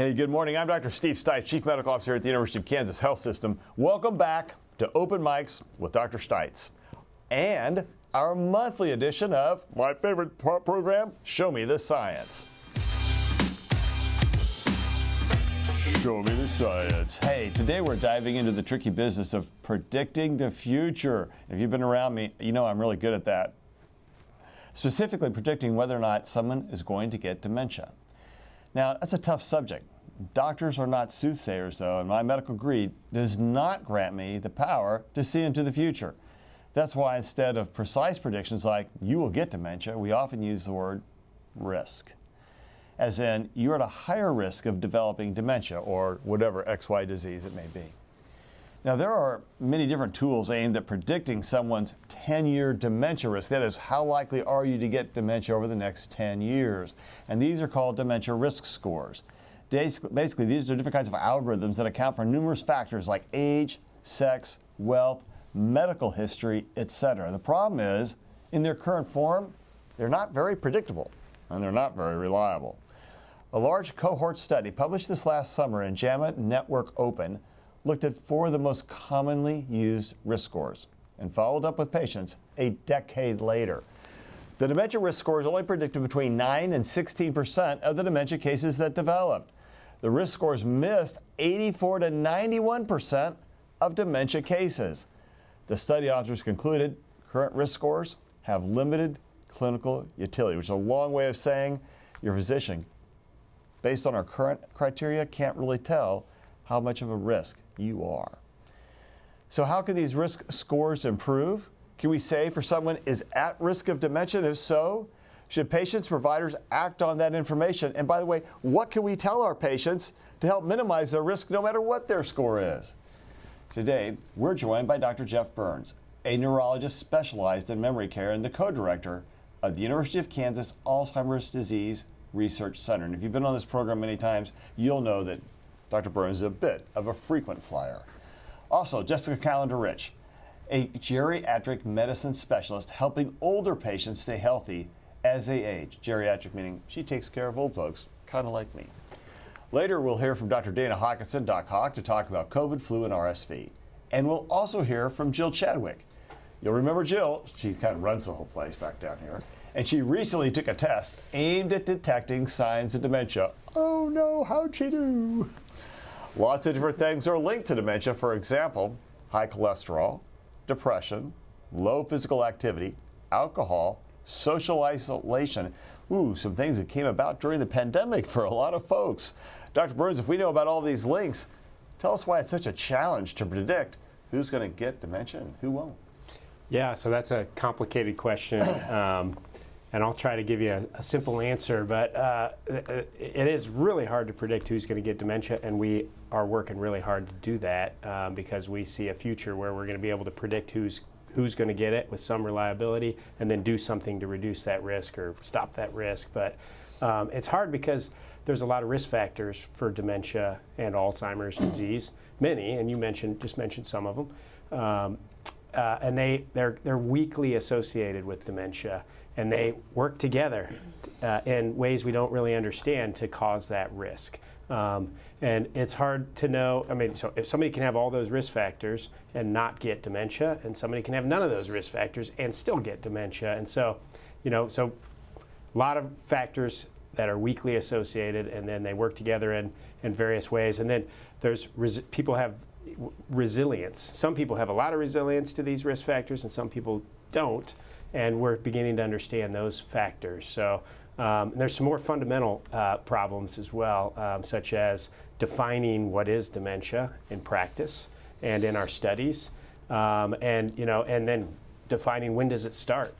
Hey, good morning. I'm Dr. Steve Stites, Chief Medical Officer here at the University of Kansas Health System. Welcome back to Open Mics with Dr. Stites and our monthly edition of my favorite program, Show Me the Science. Show me the science. Hey, today we're diving into the tricky business of predicting the future. If you've been around me, you know I'm really good at that. Specifically predicting whether or not someone is going to get dementia. Now, that's a tough subject. Doctors are not soothsayers, though, and my medical degree does not grant me the power to see into the future. That's why instead of precise predictions like, you will get dementia, we often use the word risk. As in, you're at a higher risk of developing dementia or whatever XY disease it may be. Now, there are many different tools aimed at predicting someone's 10-year dementia risk. That is, how likely are you to get dementia over the next 10 years? And these are called dementia risk scores. Basically, these are different kinds of algorithms that account for numerous factors like age, sex, wealth, medical history, etc. The problem is, in their current form, they're not very predictable and they're not very reliable. A large cohort study published this last summer in JAMA Network Open looked at 4 of the most commonly used risk scores and followed up with patients a decade later. The dementia risk scores only predicted between 9 and 16% of the dementia cases that developed. The risk scores missed 84 to 91% of dementia cases. The study authors concluded current risk scores have limited clinical utility, which is a long way of saying your physician, based on our current criteria, can't really tell how much of a risk you are. So how can these risk scores improve? Can we say for someone is at risk of dementia? And if so, should patients, providers act on that information? And by the way, what can we tell our patients to help minimize their risk no matter what their score is? Today, we're joined by Dr. Jeff Burns, a neurologist specialized in memory care and the co-director of the University of Kansas Alzheimer's Disease Research Center. And if you've been on this program many times, you'll know that Dr. Burns is a bit of a frequent flyer. Also, Jessica Calendar-Rich, a geriatric medicine specialist helping older patients stay healthy as they age. Geriatric meaning she takes care of old folks, kind of like me. Later, we'll hear from Dr. Dana Hawkinson, Doc Hawk, to talk about COVID, flu, and RSV. And we'll also hear from Jill Chadwick. You'll remember Jill, she kind of runs the whole place back down here. And she recently took a test aimed at detecting signs of dementia. Oh no, how'd she do? Lots of different things are linked to dementia. For example, high cholesterol, depression, low physical activity, alcohol, social isolation. Ooh, some things that came about during the pandemic for a lot of folks. Dr. Burns, if we know about all these links, tell us why it's such a challenge to predict who's going to get dementia and who won't. Yeah, so that's a complicated question, and I'll try to give you a simple answer, but it is really hard to predict who's going to get dementia, and we are working really hard to do that because we see a future where we're going to be able to predict who's going to get it with some reliability and then do something to reduce that risk or stop that risk. But it's hard because there's a lot of risk factors for dementia and Alzheimer's disease, many, and you just mentioned some of them. And they're weakly associated with dementia, and they work together in ways we don't really understand to cause that risk. And it's hard to know, so if somebody can have all those risk factors and not get dementia, and somebody can have none of those risk factors and still get dementia. And so, so a lot of factors that are weakly associated, and then they work together in various ways. And then people have resilience. Some people have a lot of resilience to these risk factors and some people don't, and we're beginning to understand those factors. So there's some more fundamental problems as well, such as defining what is dementia in practice and in our studies, and then defining when does it start.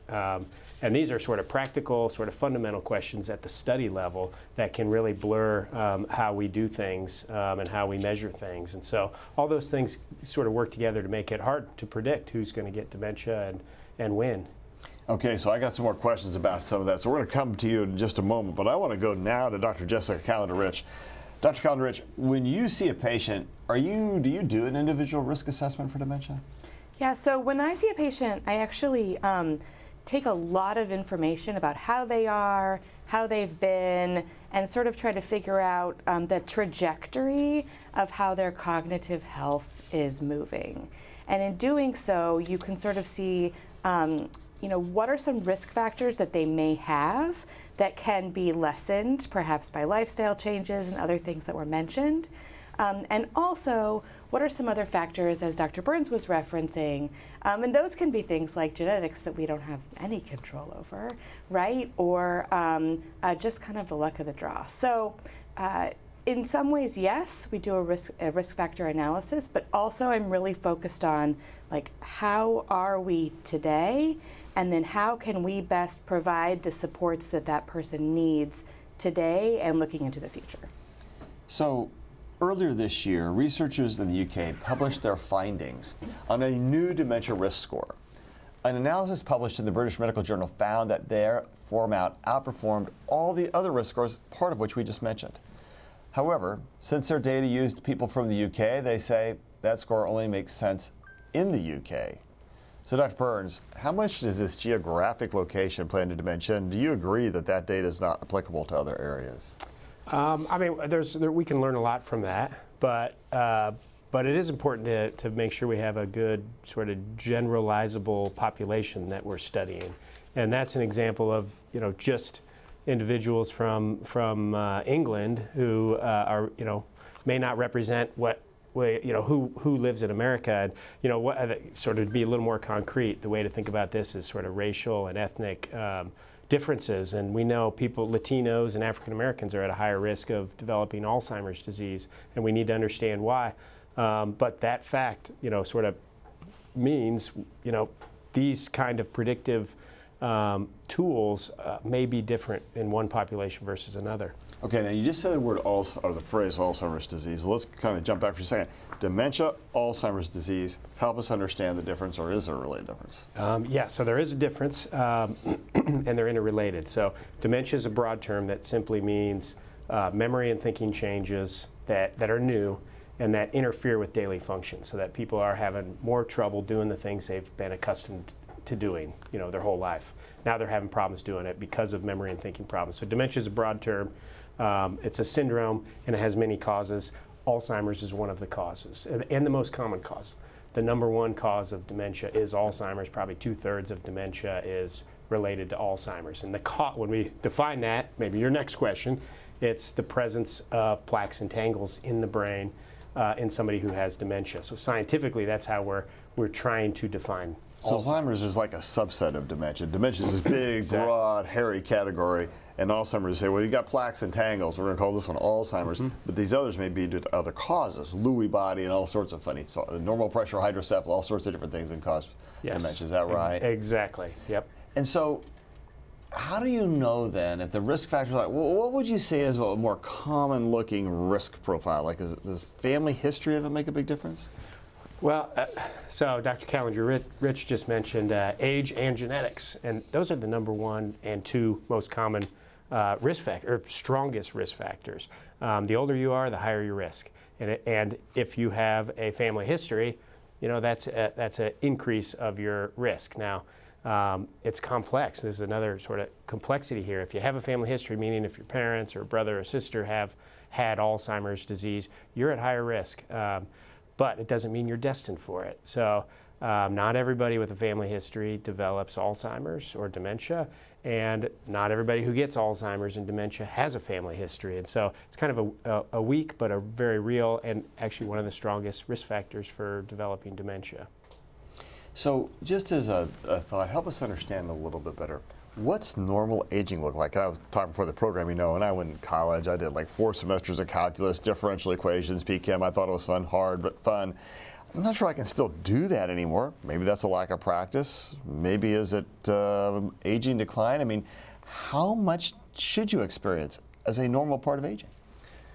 And these are sort of practical, sort of fundamental questions at the study level that can really blur how we do things and how we measure things. And so all those things sort of work together to make it hard to predict who's going to get dementia and when. Okay, so I got some more questions about some of that. So we're going to come to you in just a moment, but I want to go now to Dr. Jessica Calendar-Rich. Dr. Calendar-Rich, when you see a patient, do you do an individual risk assessment for dementia? Yeah, so when I see a patient, I actually take a lot of information about how they are, how they've been, and sort of try to figure out the trajectory of how their cognitive health is moving. And in doing so, you can sort of see what are some risk factors that they may have that can be lessened, perhaps by lifestyle changes and other things that were mentioned. And also, what are some other factors, as Dr. Burns was referencing? And those can be things like genetics that we don't have any control over, right? Or just kind of the luck of the draw. So in some ways, yes, we do a risk factor analysis, but also I'm really focused on, like, how are we today? And then how can we best provide the supports that that person needs today and looking into the future? So, earlier this year, researchers in the UK published their findings on a new dementia risk score. An analysis published in the British Medical Journal found that their format outperformed all the other risk scores, part of which we just mentioned. However, since their data used people from the UK, they say that score only makes sense in the UK. So, Dr. Burns, how much does this geographic location play into dementia, and do you agree that that data is not applicable to other areas? I mean, we can learn a lot from that, but it is important to make sure we have a good sort of generalizable population that we're studying, and that's an example of just individuals from England who are may not represent who lives in America, and what sort of be a little more concrete. The way to think about this is sort of racial and ethnic differences, and we know Latinos and African Americans are at a higher risk of developing Alzheimer's disease, and we need to understand why. But that fact, sort of means, these kind of predictive tools may be different in one population versus another. Okay, now you just said the phrase Alzheimer's disease. Let's kind of jump back for a second. Dementia, Alzheimer's disease. Help us understand the difference, or is there really a difference? Yeah, so there is a difference, and they're interrelated. So dementia is a broad term that simply means memory and thinking changes that are new and that interfere with daily function, so that people are having more trouble doing the things they've been accustomed to doing, their whole life. Now they're having problems doing it because of memory and thinking problems. So dementia is a broad term. It's a syndrome, and it has many causes. Alzheimer's is one of the causes, and the most common cause. The number one cause of dementia is Alzheimer's. Probably 2/3 of dementia is related to Alzheimer's. And when we define that, maybe your next question, it's the presence of plaques and tangles in the brain in somebody who has dementia. So scientifically, that's how we're trying to define So Alzheimer's is like a subset of dementia. Dementia is this big, Exactly. broad, hairy category, and Alzheimer's say, well, you got plaques and tangles. We're going to call this one Alzheimer's, but these others may be due to other causes, Lewy body and all sorts of funny stuff, normal pressure hydrocephalus, all sorts of different things that cause dementia. Is that right? Exactly. Yep. And so, how do you know then if the risk factors are like, well, what would you say is a more common looking risk profile? Like, does family history of it make a big difference? Well, so Dr. Callinger, Rich just mentioned age and genetics, and those are the number one and two most common risk factor, or strongest risk factors. The older you are, the higher your risk, and if you have a family history, that's an increase of your risk. Now, it's complex. There's another sort of complexity here. If you have a family history, meaning if your parents or brother or sister have had Alzheimer's disease, you're at higher risk. But it doesn't mean you're destined for it. So not everybody with a family history develops Alzheimer's or dementia, and not everybody who gets Alzheimer's and dementia has a family history. And so it's kind of a weak but a very real and actually one of the strongest risk factors for developing dementia. So just as a thought, help us understand a little bit better. What's normal aging look like? I was talking before the program, when I went in college, I did like 4 semesters of calculus, differential equations, PChem. I thought it was fun, hard, but fun. I'm not sure I can still do that anymore. Maybe that's a lack of practice. Maybe is it aging decline? I mean, how much should you experience as a normal part of aging?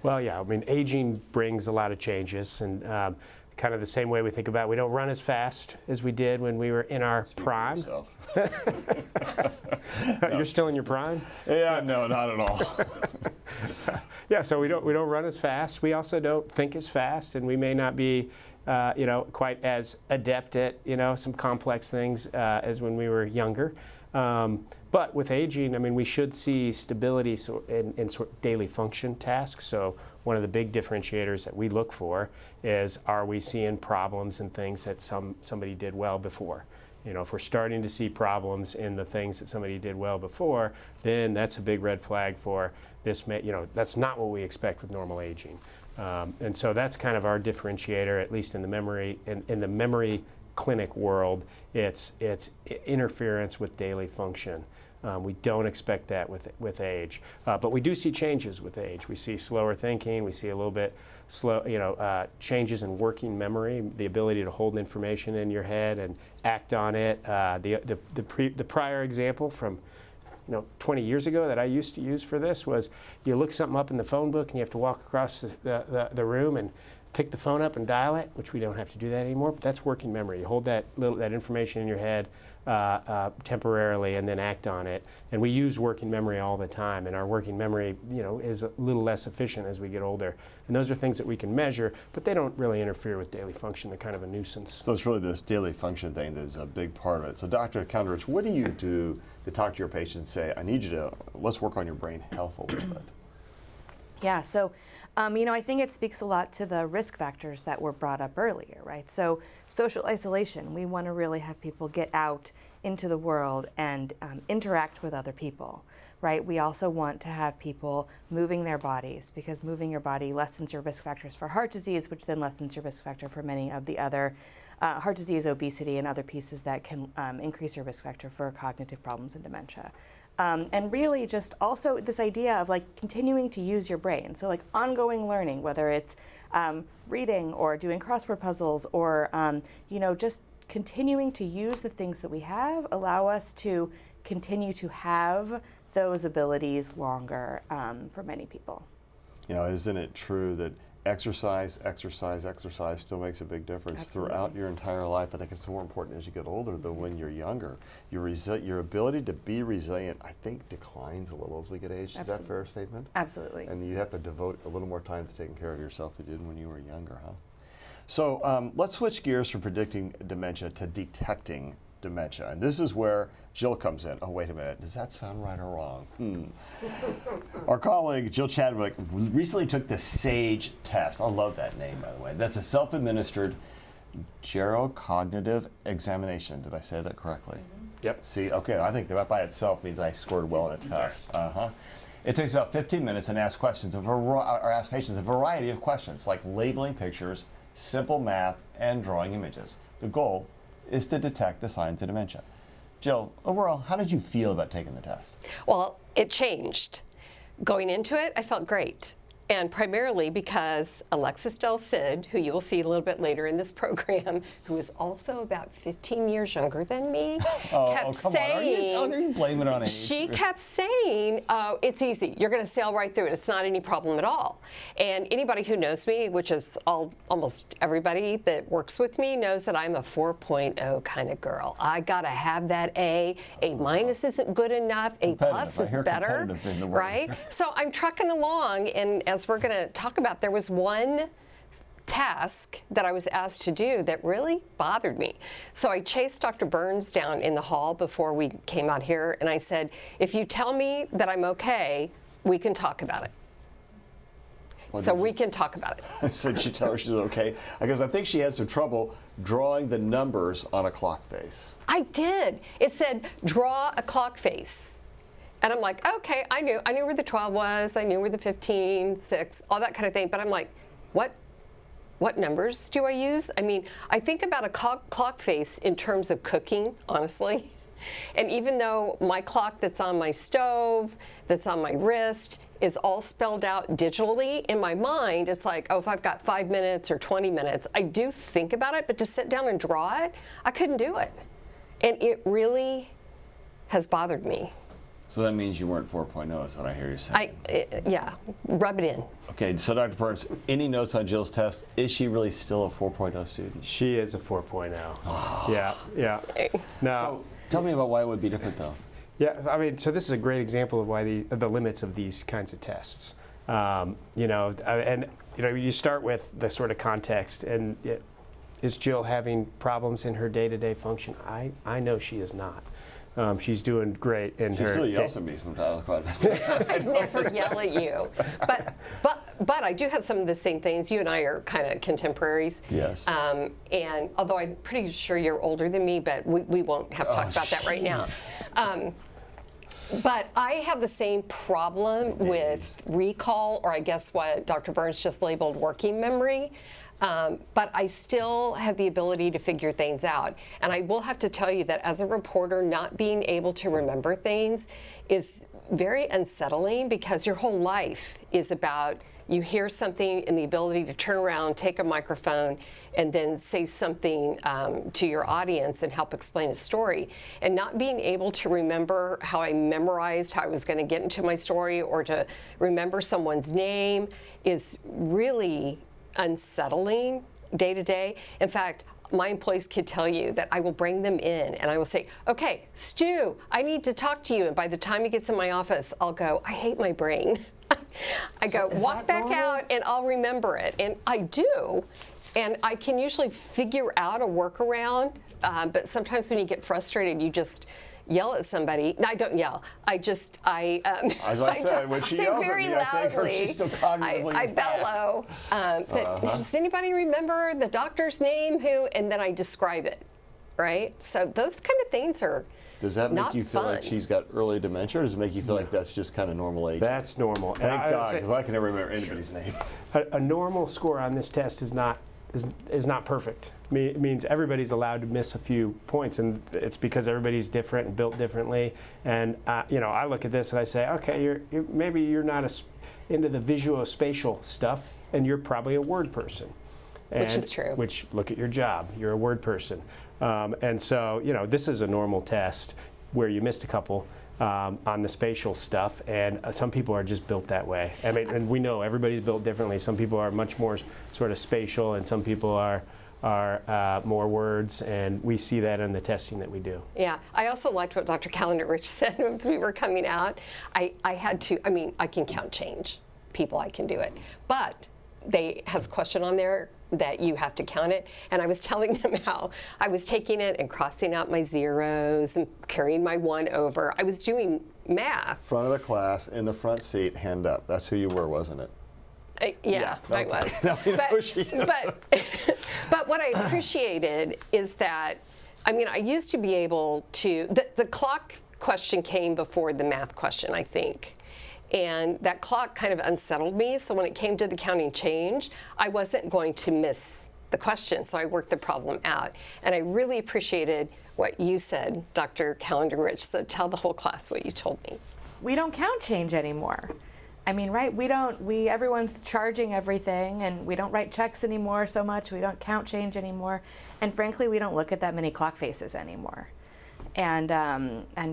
Well, yeah, aging brings a lot of changes, and kind of the same way we think about, we don't run as fast as we did when we were in our prime. No. You're still in your prime? Yeah, no, not at all. Yeah, so we don't run as fast. We also don't think as fast, and we may not be quite as adept at, some complex things as when we were younger. But with aging, I mean, we should see stability in sort of daily function tasks. So one of the big differentiators that we look for is, are we seeing problems and things that somebody did well before? If we're starting to see problems in the things that somebody did well before, then that's a big red flag for this. That's not what we expect with normal aging. And so that's kind of our differentiator, at least in the memory clinic world. It's interference with daily function. We don't expect that with age, but we do see changes with age. We see slower thinking. We see a little bit changes in working memory, the ability to hold information in your head and act on it. The prior example from 20 years ago that I used to use for this was, you look something up in the phone book and you have to walk across the room and pick the phone up and dial it, which we don't have to do that anymore, but that's working memory. You hold that information in your head temporarily and then act on it. And we use working memory all the time, and our working memory is a little less efficient as we get older. And those are things that we can measure, but they don't really interfere with daily function. They're kind of a nuisance. So it's really this daily function thing that's a big part of it. So Dr. Counterich, what do you do to talk to your patients and say, I need you to, let's work on your brain health a little bit? Yeah, so I think it speaks a lot to the risk factors that were brought up earlier, right? So social isolation, we want to really have people get out into the world and interact with other people, right? We also want to have people moving their bodies, because moving your body lessens your risk factors for heart disease, which then lessens your risk factor for many of the other heart disease, obesity, and other pieces that can increase your risk factor for cognitive problems and dementia. And really just also this idea of continuing to use your brain. So ongoing learning, whether it's reading or doing crossword puzzles or, just continuing to use the things that we have allow us to continue to have those abilities longer for many people. Isn't it true that exercise still makes a big difference? Absolutely. Throughout your entire life? I think it's more important as you get older than when you're younger. Your ability to be resilient, I think, declines a little as we get aged. Absolutely. Is that a fair statement? Absolutely. And you have to devote a little more time to taking care of yourself than you did when you were younger, huh? So let's switch gears from predicting dementia to detecting dementia. And this is where Jill comes in. Oh, wait a minute. Does that sound right or wrong? Our colleague, Jill Chadwick, recently took the SAGE test. I love that name, by the way. That's a self-administered gerocognitive examination. Did I say that correctly? Mm-hmm. Yep. See, okay, I think that by itself means I scored well in a test. It takes about 15 minutes and asks patients a variety of questions, like labeling pictures, simple math, and drawing images. The goal is to detect the signs of dementia. Jill, overall, how did you feel about taking the test? Well, it changed. Going into it, I felt great. And primarily because Alexis Del Cid, who you will see a little bit later in this program, who is also about 15 years younger than me, kept saying, are you blaming it on age? She kept saying, it's easy. You're going to sail right through it. It's not any problem at all. And anybody who knows me, which is almost everybody that works with me, knows that I'm a 4.0 kind of girl. I got to have that A. A minus isn't good enough. A plus is better, right? So I'm trucking along, and as we're going to talk about, there was one task that I was asked to do that really bothered me. So I chased Dr. Burns down in the hall before we came out here, and I said, if you tell me that I'm okay, we can talk about it. We can talk about it. So she told her she's okay? Because I think she had some trouble drawing the numbers on a clock face. I did. It said, draw a clock face. And I'm like, okay, I knew where the 12 was, I knew where the 15, 6, all that kind of thing. But I'm like, what numbers do I use? I mean, I think about a clock face in terms of cooking, honestly. And even though my clock that's on my stove, that's on my wrist, is all spelled out digitally, in my mind, it's like, oh, if I've got 5 minutes or 20 minutes, I do think about it, but to sit down and draw it, I couldn't do it. And it really has bothered me. So that means you weren't 4.0 is what I hear you saying. Yeah, rub it in. Okay, so Dr. Burns, any notes on Jill's test? Is she really still a 4.0 student? She is a 4.0. Yeah. No. So tell me about why it would be different, though. Yeah, I mean, so this is a great example of why the limits of these kinds of tests. You start with the sort of context, and is Jill having problems in her day-to-day function? I know she is not. She's doing great in She her. still yells at me sometimes quite a bit. I never yell at you. But I do have some of the same things. You and I are kind of contemporaries. Yes. And although I'm pretty sure you're older than me, but we won't have to talk about that right now. But I have the same problem with recall, or I guess what Dr. Burns just labeled working memory. But I still have the ability to figure things out. And I will have to tell you that as a reporter, not being able to remember things is very unsettling, because your whole life is about you hear something and the ability to turn around, take a microphone, and then say something to your audience and help explain a story. And not being able to remember how I memorized how I was going to get into my story, or to remember someone's name, is really unsettling day to day. In fact, my employees could tell you that I will bring them in and I will say, okay, Stu, I need to talk to you. And by the time he gets in my office, I'll go, I hate my brain. I go, walk back out and I'll remember it. And I do. And I can usually figure out a workaround. But sometimes when you get frustrated, you just yell at somebody. No, I don't yell. As I said, when she say yells very at me, loudly, I think she's still cognitively I intact. bellow. Does anybody remember the doctor's name? Who? And then I describe it, right? So those kind of things are Does that make not you feel fun. like she's got early dementia, or does it make you feel like that's just kind of normal age? That's normal. Thank I would God, say because I can never remember anybody's name. a normal score on this test is not perfect. It means everybody's allowed to miss a few points, and it's because everybody's different and built differently. And I look at this and I say, okay, maybe you're not into the visuospatial stuff, and you're probably a word person. Which is true. Which, look at your job, you're a word person. And so, this is a normal test where you missed a couple on the spatial stuff, and some people are just built that way. I mean, and we know everybody's built differently. Some people are much more sort of spatial, and some people are more words, and we see that in the testing that we do. Yeah, I also liked what Dr. Calendar Rich said as we were coming out. I had to, I can count change. People, I can do it. But they has a question on there that you have to count it. And I was telling them how I was taking it and crossing out my zeros and carrying my 1 over. I was doing math. Front of the class, in the front seat, hand up. That's who you were, wasn't it? Yeah, I okay. was. Now we know who she is. But what I appreciated is that, I used to be able to, the clock question came before the math question, I think. And that clock kind of unsettled me. So when it came to the counting change, I wasn't going to miss the question. So I worked the problem out. And I really appreciated what you said, Dr. Calendar Rich. So tell the whole class what you told me. We don't count change anymore. Right? Everyone's charging everything, and we don't write checks anymore so much. We don't count change anymore. And frankly, we don't look at that many clock faces anymore. And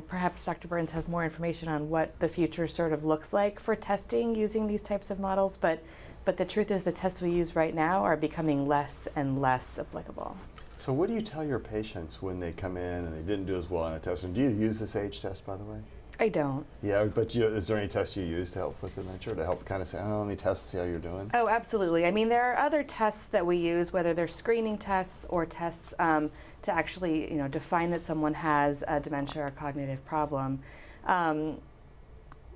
perhaps Dr. Burns has more information on what the future sort of looks like for testing using these types of models, but the truth is the tests we use right now are becoming less and less applicable. So what do you tell your patients when they come in and they didn't do as well on a test? And do you use this age test, by the way? I don't. Yeah, but is there any test you use to help with dementia, to help kind of say, let me test to see how you're doing? Oh, absolutely. There are other tests that we use, whether they're screening tests or tests to actually, define that someone has a dementia or cognitive problem.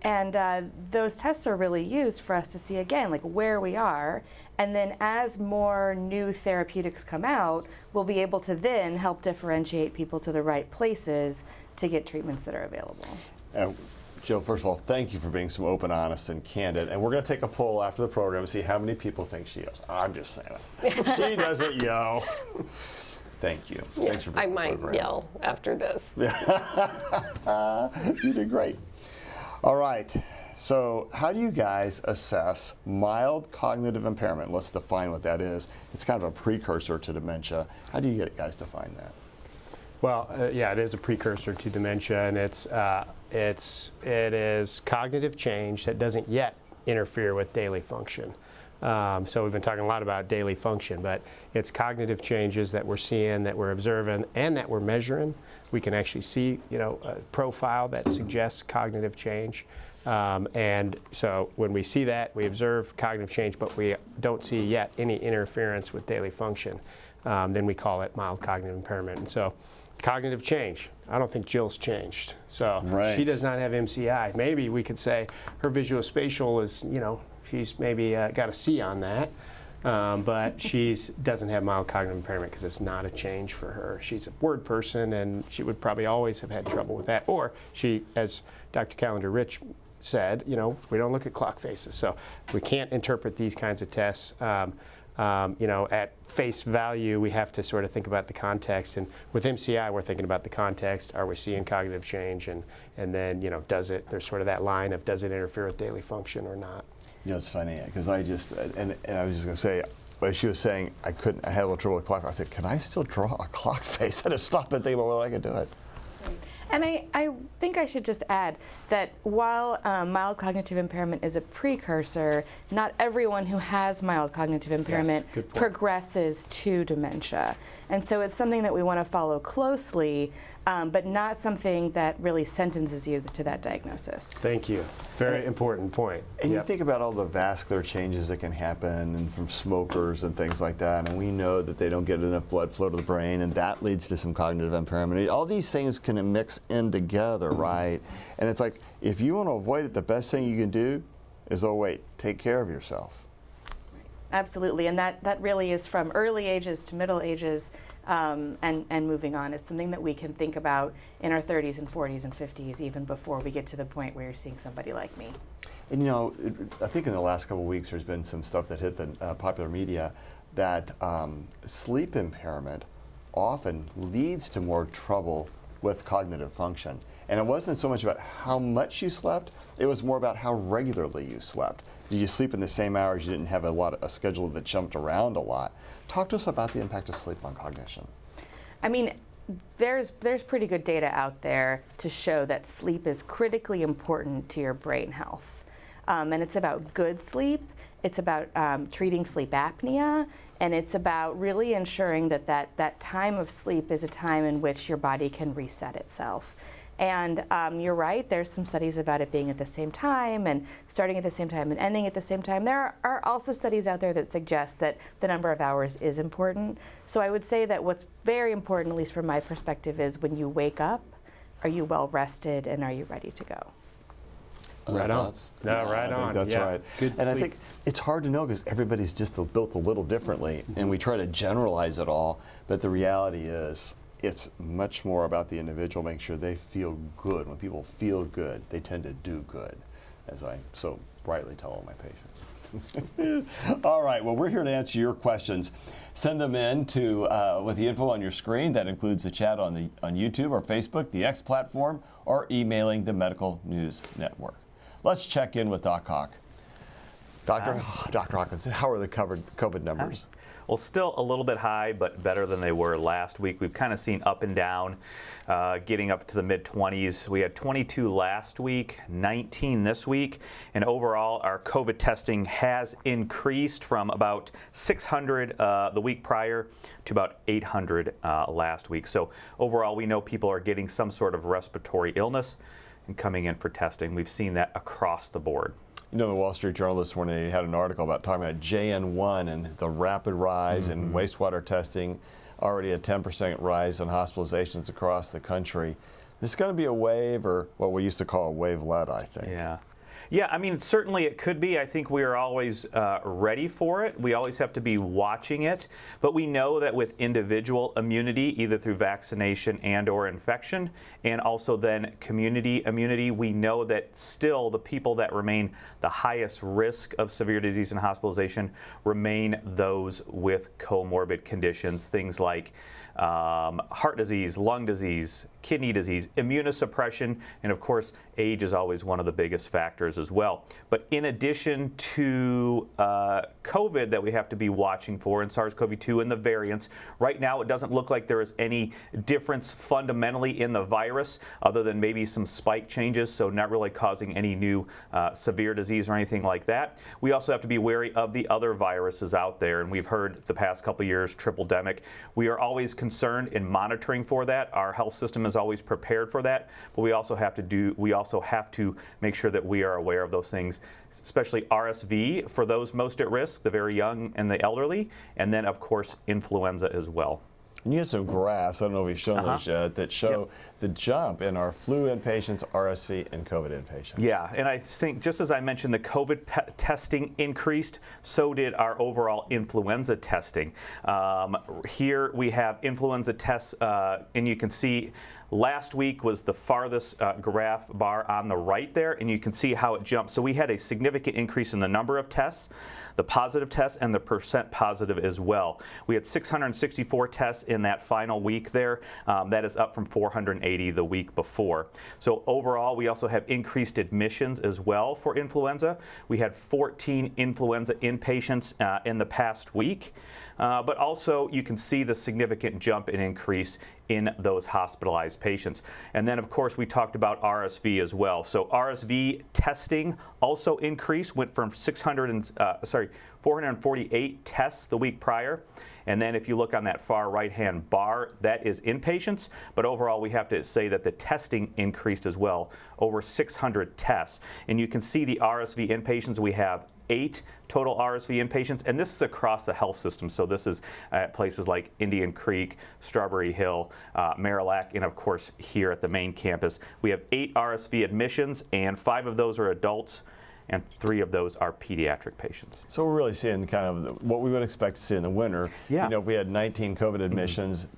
Those tests are really used for us to see, again, where we are. And then as more new therapeutics come out, we'll be able to then help differentiate people to the right places to get treatments that are available. Jill, first of all, thank you for being so open, honest, and candid. And we're going to take a poll after the program and see how many people think she yells. I'm just saying. She doesn't yell. Thank you. Thanks for being I might yell after this. You did great. All right. So how do you guys assess mild cognitive impairment? Let's define what that is. It's kind of a precursor to dementia. How do you guys define that? Well, it is a precursor to dementia, and it is cognitive change that doesn't yet interfere with daily function. So we've been talking a lot about daily function, but it's cognitive changes that we're seeing, that we're observing, and that we're measuring. We can actually see, a profile that suggests cognitive change. And so when we see that, we observe cognitive change, but we don't see yet any interference with daily function. then we call it mild cognitive impairment. And so cognitive change, I don't think Jill's changed. So Right. she does not have MCI. Maybe we could say her visuospatial is, she's maybe got a C on that. But she doesn't have mild cognitive impairment because it's not a change for her. She's a word person, and she would probably always have had trouble with that. Or she, as Dr. Callender-Rich said, we don't look at clock faces. So we can't interpret these kinds of tests. At face value, we have to sort of think about the context. And with MCI, we're thinking about the context. Are we seeing cognitive change? And then, there's sort of that line of does it interfere with daily function or not? It's funny because I was just going to say, but she was saying I had a little trouble with clock. I said, can I still draw a clock face? I had to stop and think about whether I could do it. And I think I should just add that while mild cognitive impairment is a precursor, not everyone who has mild cognitive impairment good point. progresses to dementia. And so it's something that we want to follow closely, but not something that really sentences you to that diagnosis. Thank you. Very important point. And you think about all the vascular changes that can happen and from smokers and things like that, and we know that they don't get enough blood flow to the brain, and that leads to some cognitive impairment. All these things can mix in together, right? And it's like, if you want to avoid it, the best thing you can do is, take care of yourself. Absolutely, and that really is from early ages to middle ages and moving on. It's something that we can think about in our 30s and 40s and 50s, even before we get to the point where you're seeing somebody like me. And I think in the last couple of weeks there's been some stuff that hit the popular media that sleep impairment often leads to more trouble with cognitive function. And it wasn't so much about how much you slept, it was more about how regularly you slept. Did you sleep in the same hours? You didn't have a schedule that jumped around a lot. Talk to us about the impact of sleep on cognition. I mean, there's pretty good data out there to show that sleep is critically important to your brain health. And it's about good sleep, it's about treating sleep apnea, and it's about really ensuring that time of sleep is a time in which your body can reset itself. And you're right, there's some studies about it being at the same time and starting at the same time and ending at the same time. There are also studies out there that suggest that the number of hours is important. So I would say that what's very important, at least from my perspective, is when you wake up, are you well rested and are you ready to go? Right on. I think that's right. Good and sleep. I think it's hard to know because everybody's just built a little differently, and we try to generalize it all, but the reality is it's much more about the individual, making sure they feel good. When people feel good, they tend to do good, as I so rightly tell all my patients. All right, well, we're here to answer your questions. Send them in to with the info on your screen. That includes the chat on YouTube or Facebook, the X platform, or emailing the Medical News Network. Let's check in with Doc Hawk. Dr. Hawkins, how are the COVID numbers? Well, still a little bit high, but better than they were last week. We've kind of seen up and down, getting up to the mid-20s. We had 22 last week, 19 this week, and overall our COVID testing has increased from about 600 the week prior to about 800 last week. So overall, we know people are getting some sort of respiratory illness and coming in for testing. We've seen that across the board. The Wall Street Journal this morning, they had an article talking about JN1 and the rapid rise in wastewater testing, already a 10% rise in hospitalizations across the country. This is going to be a wave, or what we used to call a wavelet, I think. Yeah, I mean, certainly it could be. I think we are always ready for it. We always have to be watching it. But we know that with individual immunity, either through vaccination and or infection, and also then community immunity, we know that still the people that remain the highest risk of severe disease and hospitalization remain those with comorbid conditions, things like heart disease, lung disease, kidney disease, immunosuppression, and of course, age is always one of the biggest factors as well. But in addition to COVID that we have to be watching for, and SARS-CoV-2 and the variants, right now it doesn't look like there is any difference fundamentally in the virus other than maybe some spike changes, so not really causing any new severe disease or anything like that. We also have to be wary of the other viruses out there, and we've heard the past couple years, triple-demic. We are always concerned in monitoring for that. Our health system is always prepared for that, but we also have to make sure that we are aware of those things, especially RSV for those most at risk, the very young and the elderly, and then of course influenza as well. And you have some graphs, I don't know if we've shown those yet, that show the jump in our flu inpatients, RSV, and COVID inpatients. Yeah, and I think just as I mentioned, the COVID testing increased, so did our overall influenza testing. Here we have influenza tests, and you can see last week was the farthest graph bar on the right there, and you can see how it jumped. So we had a significant increase in the number of tests, the positive tests, and the percent positive as well. We had 664 tests in that final week there. That is up from 480 the week before. So overall, we also have increased admissions as well for influenza. We had 14 influenza inpatients in the past week. But also you can see the significant jump and increase in those hospitalized patients. And then of course we talked about RSV as well. So RSV testing also increased, went from 448 tests the week prior. And then if you look on that far right-hand bar, that is inpatients. But overall, we have to say that the testing increased as well, over 600 tests. And you can see the RSV inpatients. We have 8 total RSV inpatients, and this is across the health system. So this is at places like Indian Creek, Strawberry Hill, Marillac, and of course here at the main campus. We have 8 RSV admissions, and 5 of those are adults, and 3 of those are pediatric patients. So we're really seeing kind of what we would expect to see in the winter. Yeah. You know, if we had 19 COVID admissions,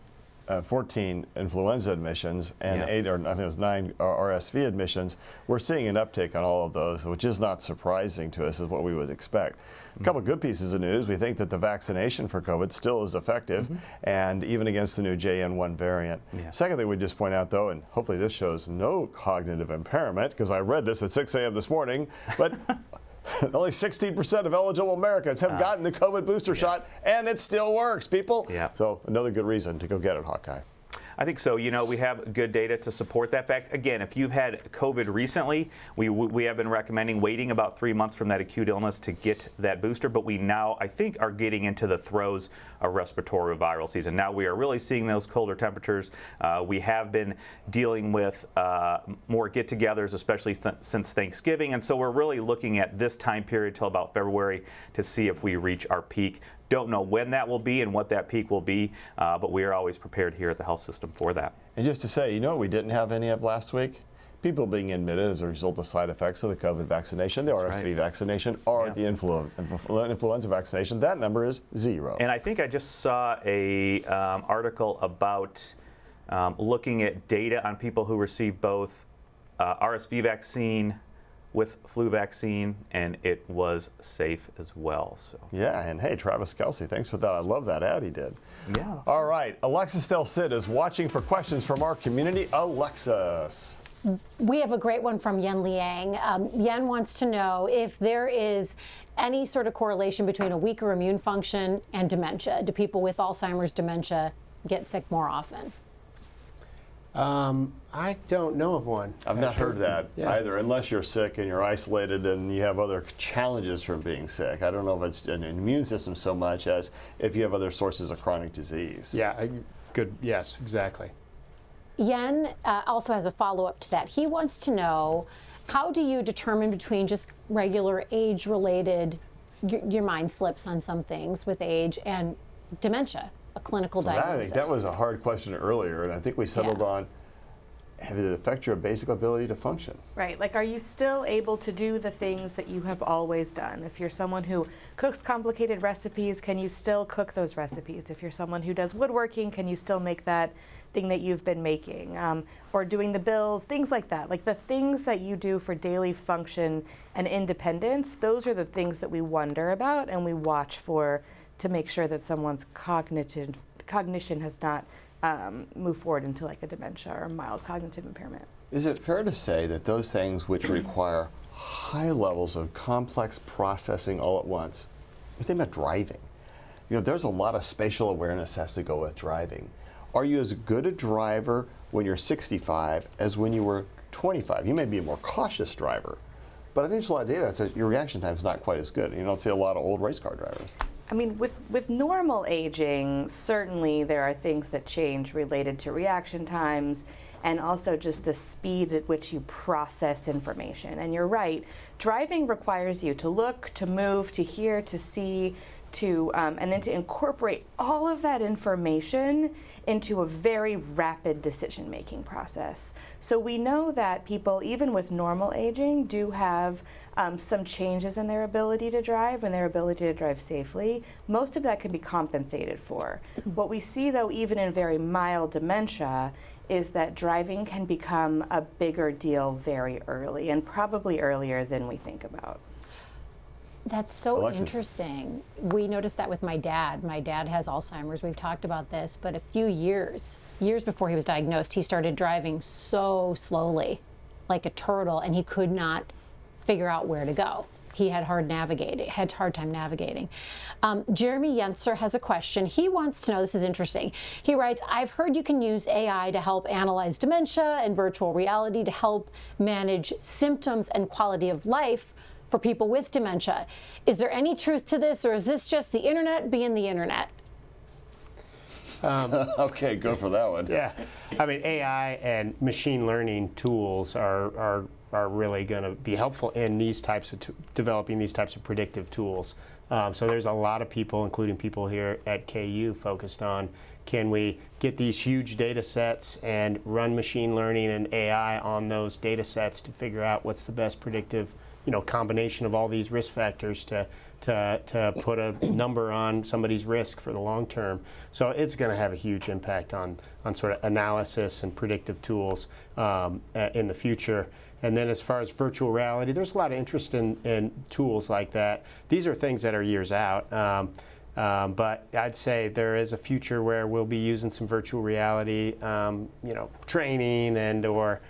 14 influenza admissions, and 8, or I think it was 9 RSV admissions, we're seeing an uptick on all of those, which is not surprising to us, is what we would expect. A couple of good pieces of news. We think that the vaccination for COVID still is effective, and even against the new JN1 variant. Secondly, we just point out, though, and hopefully this shows no cognitive impairment, because I read this at 6 a.m. this morning, but only 16% of eligible Americans have gotten the COVID booster shot, and it still works, people. So another good reason to go get it, Hawkeye. I think so. You know, we have good data to support that fact. Again, if you've had COVID recently, we have been recommending waiting about 3 months from that acute illness to get that booster. But we now, I think, are getting into the throes of respiratory viral season. Now we are really seeing those colder temperatures. We have been dealing with more get-togethers, especially since Thanksgiving. And so we're really looking at this time period till about February to see if we reach our peak. Don't know when that will be and what that peak will be, but we are always prepared here at the health system for that. And just to say, you know what we didn't have any of last week? People being admitted as a result of side effects of the COVID vaccination, the RSV vaccination, or the influenza vaccination. That number is 0. And I think I just saw a article about looking at data on people who received both RSV vaccine with flu vaccine, and it was safe as well. So. Yeah, and hey, Travis Kelsey, thanks for that. I love that ad he did. Yeah. All right, Alexis Del Cid is watching for questions from our community. Alexis. We have a great one from Yen Liang. Yen wants to know if there is any sort of correlation between a weaker immune function and dementia. Do people with Alzheimer's dementia get sick more often? I don't know of one. I've not heard that either, unless you're sick and you're isolated and you have other challenges from being sick. I don't know if it's an immune system so much as if you have other sources of chronic disease. Yeah, good. Yes, exactly. Yen also has a follow-up to that. He wants to know, how do you determine between just regular age-related, your mind slips on some things with age, and dementia? A clinical diagnosis. I think that was a hard question earlier, and I think we settled on, does it affect your basic ability to function? Right, like are you still able to do the things that you have always done? If you're someone who cooks complicated recipes, can you still cook those recipes? If you're someone who does woodworking, can you still make that thing that you've been making? Or doing the bills, things like that. Like the things that you do for daily function and independence, those are the things that we wonder about and we watch for to make sure that someone's cognition has not moved forward into like a dementia or mild cognitive impairment. Is it fair to say that those things which require high levels of complex processing all at once, you think about driving, you know, there's a lot of spatial awareness has to go with driving. Are you as good a driver when you're 65 as when you were 25? You may be a more cautious driver, but I think there's a lot of data that says your reaction time is not quite as good. You don't see a lot of old race car drivers. I mean, with normal aging, certainly there are things that change related to reaction times and also just the speed at which you process information. And you're right, driving requires you to look, to move, to hear, to see, and then to incorporate all of that information into a very rapid decision-making process. So we know that people, even with normal aging, do have some changes in their ability to drive and their ability to drive safely. Most of that can be compensated for. What we see, though, even in very mild dementia, is that driving can become a bigger deal very early, and probably earlier than we think about. That's so Alexis. interesting. We noticed that with my dad. My dad has Alzheimer's. We've talked about this, but a few years before he was diagnosed, he started driving so slowly, like a turtle, and he could not figure out where to go. He had hard time navigating. Jeremy Yenser has a question. He wants to know, this is interesting. He writes, I've heard you can use AI to help analyze dementia and virtual reality to help manage symptoms and quality of life for people with dementia. Is there any truth to this, or is this just the internet being the internet? Okay, go for that one. Yeah, I mean, AI and machine learning tools are really going to be helpful in these types of developing these types of predictive tools. So there's a lot of people, including people here at KU, focused on can we get these huge data sets and run machine learning and AI on those data sets to figure out what's the best predictive, combination of all these risk factors to put a number on somebody's risk for the long term. So it's going to have a huge impact on sort of analysis and predictive tools in the future. And then as far as virtual reality, there's a lot of interest in tools like that. These are things that are years out. But I'd say there is a future where we'll be using some virtual reality, training and or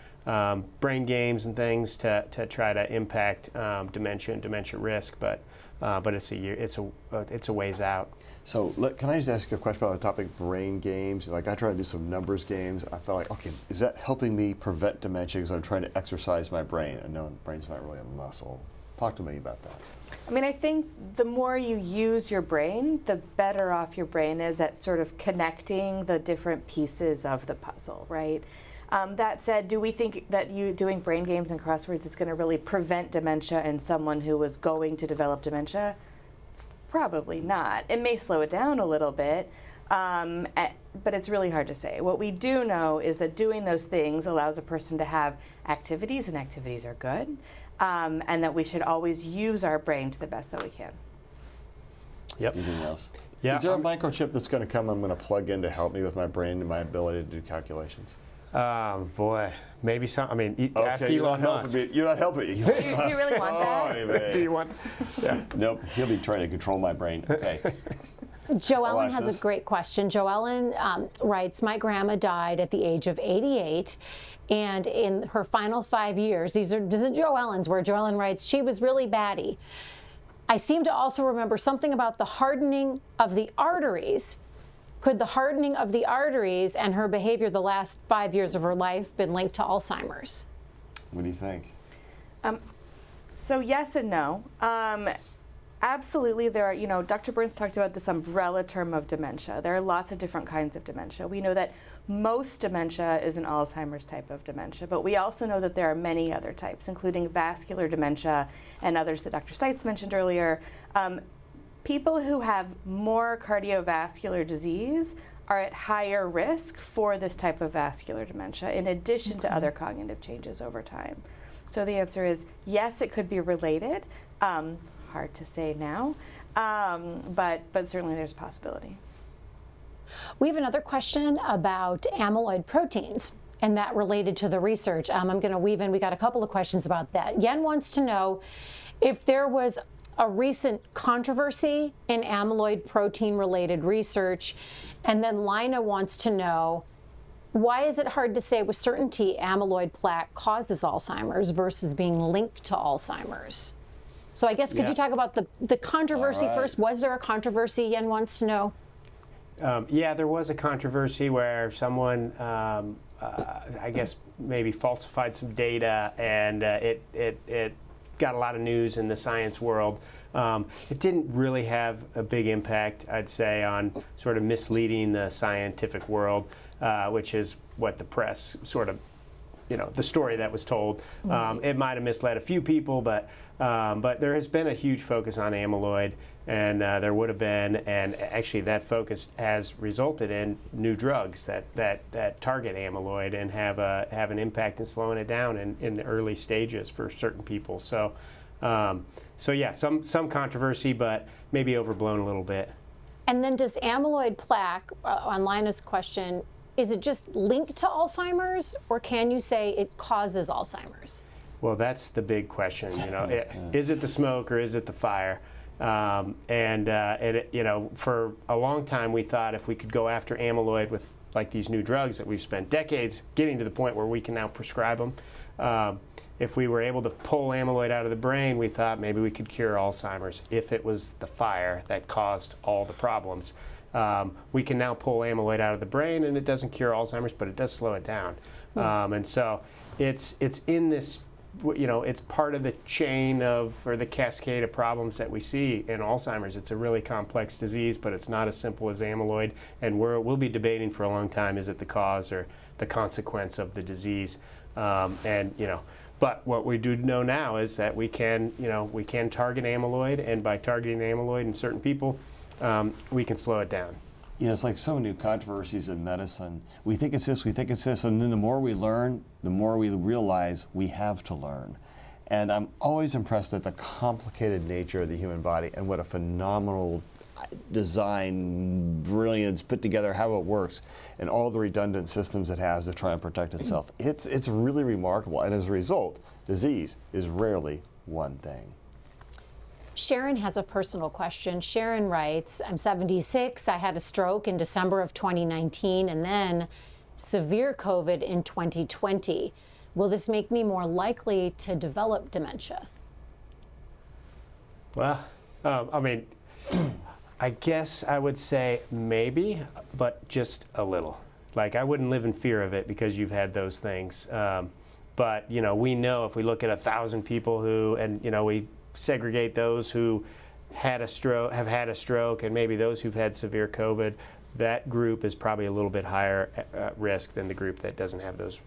brain games and things to try to impact dementia and dementia risk. But it's a ways out. So can I just ask you a question about the topic brain games? Like I try to do some numbers games. I felt like, okay, is that helping me prevent dementia because I'm trying to exercise my brain? I know the brain's not really a muscle. Talk to me about that. I mean, I think the more you use your brain, the better off your brain is at sort of connecting the different pieces of the puzzle, right? That said, do we think that doing brain games and crosswords is going to really prevent dementia in someone who was going to develop dementia? Probably not. It may slow it down a little bit, but it's really hard to say. What we do know is that doing those things allows a person to have activities, and activities are good, and that we should always use our brain to the best that we can. Yep. Anything else? Yeah. Is there a microchip that's going to come I'm going to plug in to help me with my brain and my ability to do calculations? Boy, maybe some. I mean, ask Okay, Elon Musk. You're not helping me. Do you really want that? Oh, man. Do you want? Yeah. Nope, he'll be trying to control my brain. Okay. Joellen has Alexis? a great question. Joellen writes, my grandma died at the age of 88, and in her final 5 years, this is Joellen's, where Joellen writes, she was really batty. I seem to also remember something about the hardening of the arteries. Could the hardening of the arteries and her behavior the last 5 years of her life been linked to Alzheimer's? What do you think? So yes and no. Absolutely, there are, Dr. Burns talked about this umbrella term of dementia. There are lots of different kinds of dementia. We know that most dementia is an Alzheimer's type of dementia, but we also know that there are many other types, including vascular dementia and others that Dr. Stites mentioned earlier. People who have more cardiovascular disease are at higher risk for this type of vascular dementia, in addition to other cognitive changes over time. So the answer is yes, it could be related. Hard to say now, but certainly there's a possibility. We have another question about amyloid proteins, and that related to the research. I'm going to weave in, we got a couple of questions about that. Yen wants to know if there was a recent controversy in amyloid protein related research, and then Lina wants to know, why is it hard to say with certainty amyloid plaque causes Alzheimer's versus being linked to Alzheimer's? So I guess could you talk about the controversy first? Was there a controversy, Yen wants to know? Yeah, there was a controversy where someone, I guess, maybe falsified some data, and it got a lot of news in the science world. It didn't really have a big impact, I'd say, on sort of misleading the scientific world, which is what the press sort of, the story that was told. It might have misled a few people, but there has been a huge focus on amyloid, and there would have been, and actually that focus has resulted in new drugs that target amyloid and have an impact in slowing it down in the early stages for certain people. So yeah, some controversy, but maybe overblown a little bit. And then does amyloid plaque, on Lina's question, is it just linked to Alzheimer's, or can you say it causes Alzheimer's? Well, that's the big question. Is it the smoke or is it the fire? For a long time we thought if we could go after amyloid with like these new drugs that we've spent decades getting to the point where we can now prescribe them. If we were able to pull amyloid out of the brain, we thought maybe we could cure Alzheimer's if it was the fire that caused all the problems. We can now pull amyloid out of the brain, and it doesn't cure Alzheimer's, but it does slow it down. And so it's in this, it's part of the chain or the cascade of problems that we see in Alzheimer's. It's a really complex disease, but it's not as simple as amyloid. And we'll be debating for a long time, is it the cause or the consequence of the disease? But what we do know now is that we can target amyloid, and by targeting amyloid in certain people, we can slow it down. It's like so many controversies in medicine. We think it's this, and then the more we learn, the more we realize we have to learn. And I'm always impressed at the complicated nature of the human body and what a phenomenal design, brilliance, put together, how it works, and all the redundant systems it has to try and protect itself. It's really remarkable, and as a result, disease is rarely one thing. Sharon has a personal question. Sharon writes, I'm 76. I had a stroke in December of 2019 and then severe COVID in 2020. Will this make me more likely to develop dementia? Well, I guess I would say maybe, but just a little. Like, I wouldn't live in fear of it because you've had those things. But, we know if we look at 1,000 people we segregate those who have had a stroke, and maybe those who've had severe COVID, that group is probably a little bit higher risk than the group that doesn't have those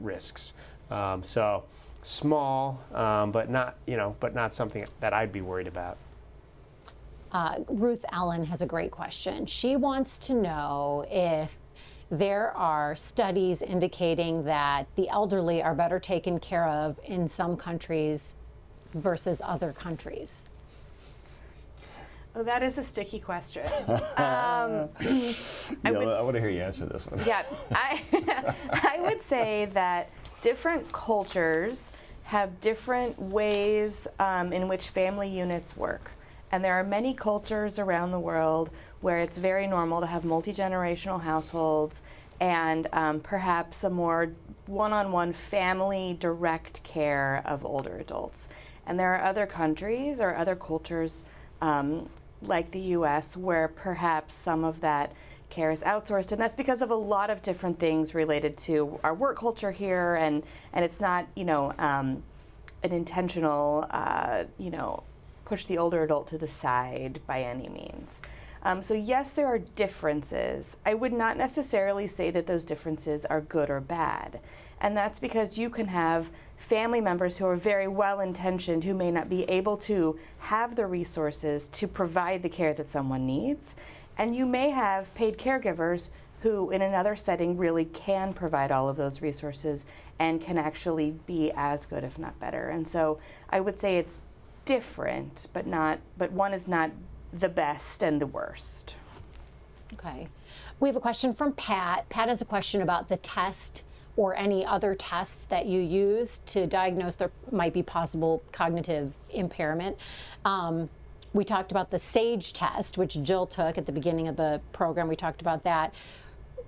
risks. So small, but not something that I'd be worried about. Ruth Allen has a great question. She wants to know if there are studies indicating that the elderly are better taken care of in some countries versus other countries. Oh, that is a sticky question. I want to hear you answer this one. Yeah, I would say that different cultures have different ways in which family units work. And there are many cultures around the world where it's very normal to have multi-generational households and perhaps a more one-on-one family direct care of older adults. And there are other countries or other cultures like the US where perhaps some of that care is outsourced, and that's because of a lot of different things related to our work culture here, and it's not an intentional push the older adult to the side by any means. So yes, there are differences. I would not necessarily say that those differences are good or bad. And that's because you can have family members who are very well-intentioned who may not be able to have the resources to provide the care that someone needs. And you may have paid caregivers who in another setting really can provide all of those resources and can actually be as good, if not better. And so I would say it's different, but one is not the best and the worst. Okay. We have a question from Pat. Pat has a question about the test or any other tests that you use to diagnose there might be possible cognitive impairment. We talked about the SAGE test, which Jill took at the beginning of the program. We talked about that.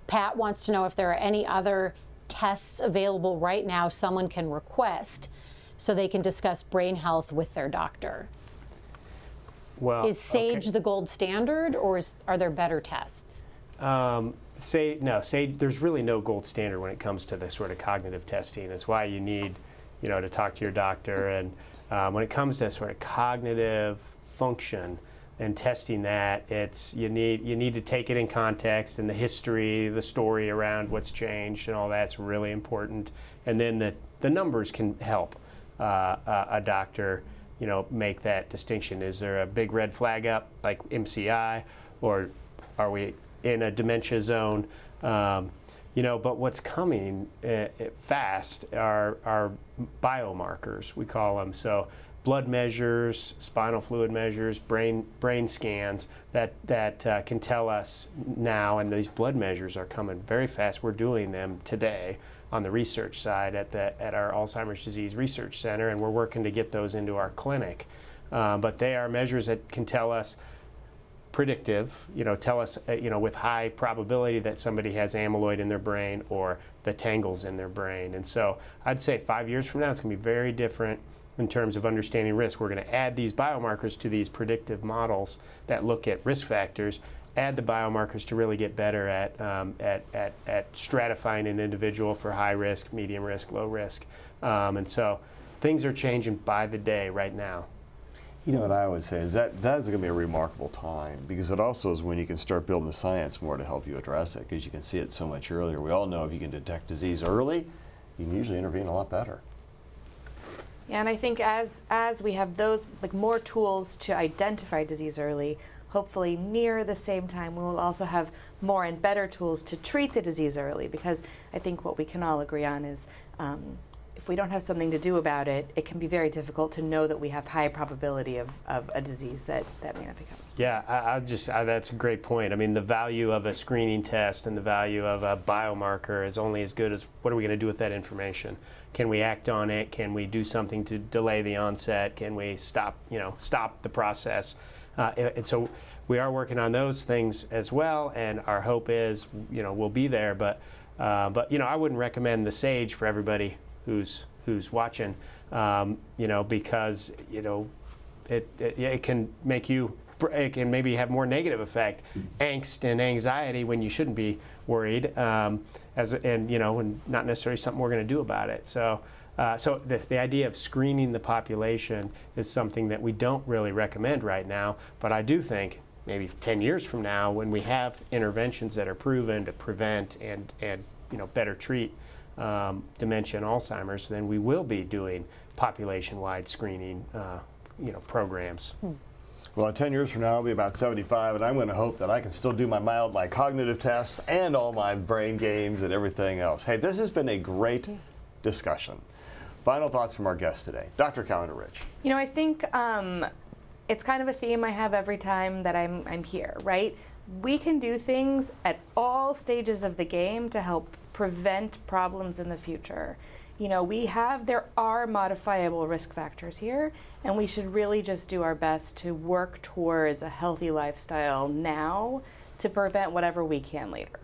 Pat wants to know if there are any other tests available right now someone can request so they can discuss brain health with their doctor. Well, is SAGE the gold standard, or are there better tests? SAGE, there's really no gold standard when it comes to the sort of cognitive testing. It's why you need, to talk to your doctor. And when it comes to sort of cognitive function and testing that, you need to take it in context, and the history, the story around what's changed and all that's really important. And then the numbers can help a doctor, make that distinction. Is there a big red flag up like MCI, or are we in a dementia zone? But what's coming fast are biomarkers, we call them. So blood measures, spinal fluid measures, brain scans that can tell us now, and these blood measures are coming very fast. We're doing them today on the research side at our Alzheimer's Disease Research Center, and we're working to get those into our clinic. But they are measures that can tell us predictive, tell us, with high probability that somebody has amyloid in their brain or the tangles in their brain. And so I'd say 5 years from now, it's going to be very different in terms of understanding risk. We're going to add these biomarkers to these predictive models that look at risk factors, add the biomarkers to really get better at stratifying an individual for high risk, medium risk, low risk. And so things are changing by the day right now. What I would say is that's going to be a remarkable time, because it also is when you can start building the science more to help you address it, because you can see it so much earlier. We all know if you can detect disease early, you can usually intervene a lot better. Yeah, and I think as we have those more tools to identify disease early, hopefully near the same time we will also have more and better tools to treat the disease early, because I think what we can all agree on is if we don't have something to do about it, it can be very difficult to know that we have high probability of a disease that may not be coming. Yeah, that's a great point. I mean, the value of a screening test and the value of a biomarker is only as good as what are we going to do with that information. Can we act on it? Can we do something to delay the onset? Can we stop the process? And so we are working on those things as well, and our hope is, we'll be there. But I wouldn't recommend the SAGE for everybody who's watching, because it can make you, it can maybe have more negative effect, angst and anxiety when you shouldn't be worried, and not necessarily something we're going to do about it. So the idea of screening the population is something that we don't really recommend right now, but I do think maybe 10 years from now, when we have interventions that are proven to prevent and better treat dementia and Alzheimer's, then we will be doing population-wide screening programs. Well, 10 years from now, I'll be about 75, and I'm going to hope that I can still do my cognitive tests and all my brain games and everything else. Hey, this has been a great discussion. Final thoughts from our guest today, Dr. Calendar Rich. I think it's kind of a theme I have every time that I'm here, right? We can do things at all stages of the game to help prevent problems in the future. There are modifiable risk factors here, and we should really just do our best to work towards a healthy lifestyle now to prevent whatever we can later.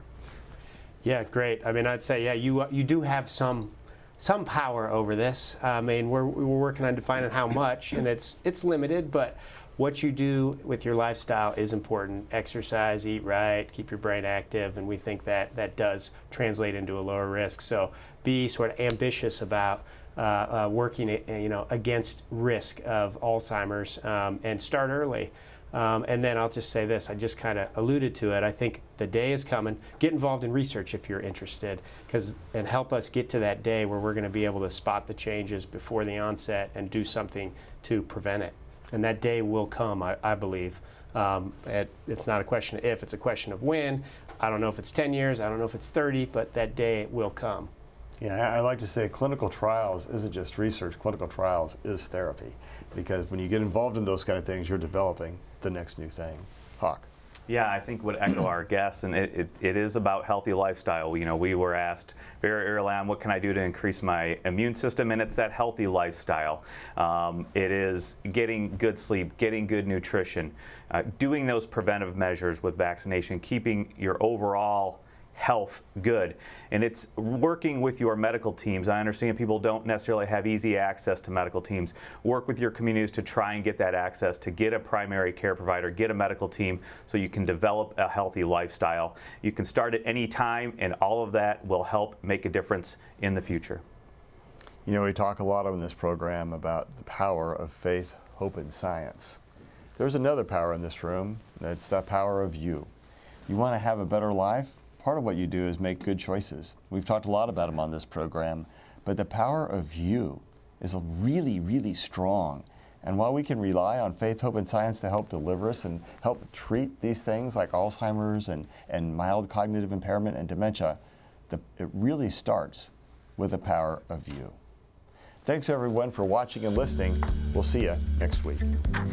Yeah, great. I mean, I'd say, yeah, you do have some power over this. I mean, we're working on defining how much, and it's limited, but what you do with your lifestyle is important. Exercise, eat right, keep your brain active, and we think that does translate into a lower risk. So be sort of ambitious about working against risk of Alzheimer's, and start early. And then I'll just say this, I just kind of alluded to it. I think the day is coming. Get involved in research if you're interested, and help us get to that day where we're going to be able to spot the changes before the onset and do something to prevent it. And that day will come, I believe. It's not a question of if, it's a question of when. I don't know if it's 10 years, I don't know if it's 30, but that day will come. Yeah, I like to say clinical trials isn't just research, clinical trials is therapy. Because when you get involved in those kind of things, you're developing the next new thing. Hawk. Yeah, I think would echo our guests, and it is about healthy lifestyle. We were asked very early on, what can I do to increase my immune system? And it's that healthy lifestyle. It is getting good sleep, getting good nutrition, doing those preventive measures with vaccination, keeping your overall health good. And it's working with your medical teams. I understand people don't necessarily have easy access to medical teams. Work with your communities to try and get that access, to get a primary care provider, get a medical team so you can develop a healthy lifestyle. You can start at any time, and all of that will help make a difference in the future. You know, we talk a lot on this program about the power of faith, hope, and science. There's another power in this room. That's the power of you. You want to have a better life? Part of what you do is make good choices. We've talked a lot about them on this program, but the power of you is really, really strong. And while we can rely on faith, hope, and science to help deliver us and help treat these things like Alzheimer's and mild cognitive impairment and dementia, it really starts with the power of you. Thanks everyone for watching and listening. We'll see you next week.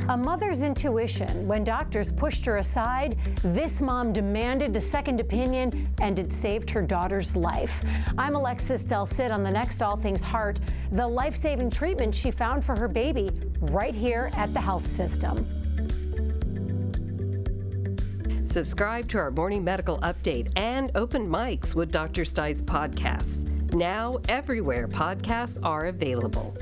A mother's intuition. When doctors pushed her aside, this mom demanded a second opinion, and it saved her daughter's life. I'm Alexis Del Cid on the next All Things Heart, the life-saving treatment she found for her baby right here at the health system. Subscribe to our morning medical update and open mics with Dr. Stites podcasts. Now, everywhere podcasts are available.